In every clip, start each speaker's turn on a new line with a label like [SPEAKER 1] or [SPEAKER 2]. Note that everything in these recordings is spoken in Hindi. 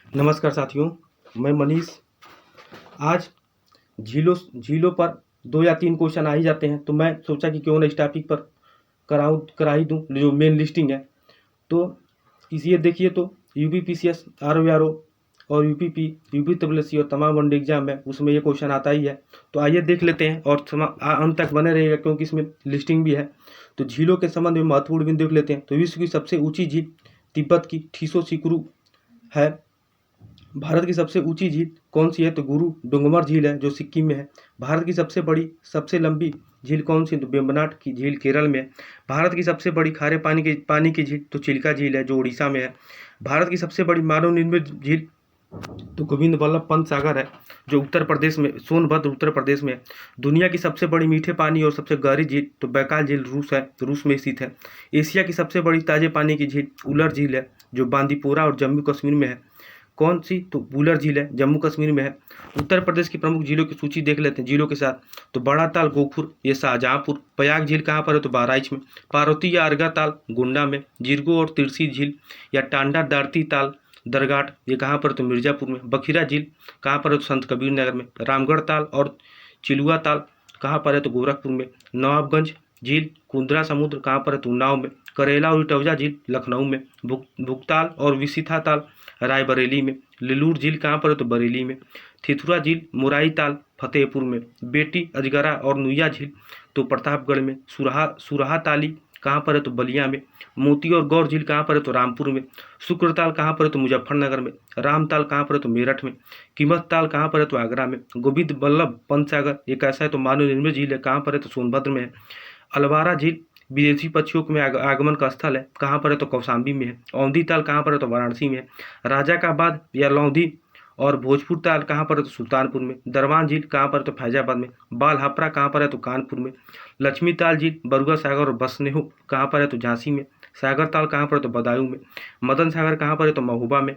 [SPEAKER 1] नमस्कार साथियों, मैं मनीष। आज झीलों पर 2 या 3 क्वेश्चन आ ही जाते हैं, तो मैं सोचा कि क्यों ना इस टॉपिक पर करा ही दूँ जो मेन लिस्टिंग है। तो ये देखिए, तो यूपीपीसीएस, आरओआरओ और यूपी ट्रिपलएससी और तमाम वनडे एग्जाम है, उसमें ये क्वेश्चन आता ही है। तो आइए देख लेते हैं और अंत तक बने रहिएगा, क्योंकि इसमें लिस्टिंग भी है। तो झीलों के संबंध में महत्वपूर्ण बिंदु देख लेते हैं। तो विश्व की सबसे ऊंची झील तिब्बत की थीसोसिकुरु है। भारत की सबसे ऊंची झील कौन सी है? तो गुरु डोंगमर झील है, जो सिक्किम में है। भारत की सबसे बड़ी सबसे लंबी झील कौन सी है? तो वेम्बनाड की झील केरल में है। भारत की सबसे बड़ी खारे पानी की झील तो चिल्का झील है, जो उड़ीसा में है। भारत की सबसे बड़ी मानव निर्मित झील तो गोविंद वल्लभ पंत सागर है, जो उत्तर प्रदेश में, सोनभद्र उत्तर प्रदेश में है। दुनिया की सबसे बड़ी मीठे पानी और सबसे गहरी झील तो बैकाल झील रूस में स्थित है। एशिया की सबसे बड़ी ताजे पानी की झील उलर झील है, जो बांदीपोरा और जम्मू कश्मीर में है। कौन सी? तो वुलर झील है, जम्मू कश्मीर में है। उत्तर प्रदेश की प्रमुख झीलों की सूची देख लेते हैं झीलों के साथ। तो बड़ा ताल गोखुर, ये शाहजहांपुर। प्रयाग झील कहाँ पर है? तो बहराइच में। पार्वती या अर्गा ताल गोंडा में। जिरगो और तिरसी झील या टांडा दारती ताल दरगाट, ये कहाँ पर? तो मिर्जापुर में। बखीरा झील कहाँ पर है? तो संत कबीर नगर में। रामगढ़ ताल और चिलुआ ताल कहाँ पर है? तो गोरखपुर में। नवाबगंज झील कुंदरा समुद्र कहाँ पर है? तो उन्नाव में। करेला और इटौजा झील लखनऊ में। भुगताल और विसिथा ताल रायबरेली में। लिलूर झील कहाँ पर है? तो बरेली में। थिथुरा झील मुराई ताल फतेहपुर में। बेटी अजगरा और नुइया झील तो प्रतापगढ़ में। सुरहा ताली कहाँ पर है? तो बलिया में। मोती और गौर झील कहाँ पर है? तो रामपुर में। शुक्रताल कहाँ पर है? तो मुजफ्फरनगर में। रामताल कहाँ पर है? तो मेरठ में। कीमत ताल कहाँ पर है? तो आगरा में। गोविंद वल्लभ पंत सागर एक ऐसा है तो मानव निर्मित झील है, कहाँ पर है? तो सोनभद्र में है। अलवारा झील विदेशी पक्षियों में आगमन का स्थल है, कहाँ पर है? तो कौशाम्बी में है। औंधी ताल कहाँ पर है? तो वाराणसी में है। राजा का बाद या लौंधी और भोजपुर ताल कहाँ पर है? तो सुल्तानपुर में। दरवान झील कहाँ पर है? तो फैजाबाद में। बालहापरा कहाँ पर है? तो कानपुर में। लक्ष्मी ताल झील बरुआ सागर और बसनेहू कहाँ पर है? तो झांसी में। सागर ताल कहाँ पर है? तो बदायूं में। मदन सागर कहाँ पर है? तो महोबा में।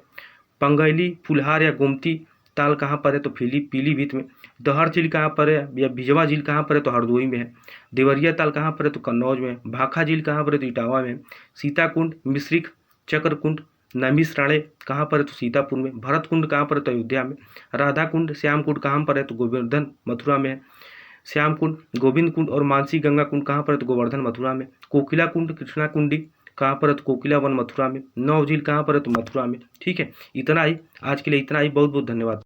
[SPEAKER 1] पंगैली फुलहार या गोमती ताल कहाँ पर है? तो पीलीभीत में। दहर झील कहाँ पर है? या भिजवा झील कहाँ पर है? तो हरदोई में है। देवरिया ताल कहाँ पर है? तो कन्नौज में है। भाखा झील कहाँ पर है? तो इटावा में। सीताकुंड, मिश्रिख, चक्रकुंड, नैमिषारण्य कहाँ पर है? तो सीतापुर में। भरत कुंड कहाँ पर है? तो अयोध्या में। राधा कुंड, श्याम कुंड कहाँ पर है? तो गोवर्धन मथुरा में है। श्याम कुंड, गोविंद कुंड और मानसी गंगा कुंड कहाँ पर है? तो गोवर्धन मथुरा में। कोकिला कुंड, कृष्णा कुंडी कहाँ पर है? तो कोकिला वन मथुरा में। नौ झील कहाँ पर है? तो मथुरा में। ठीक है, इतना ही आज के लिए, इतना ही। बहुत बहुत धन्यवाद।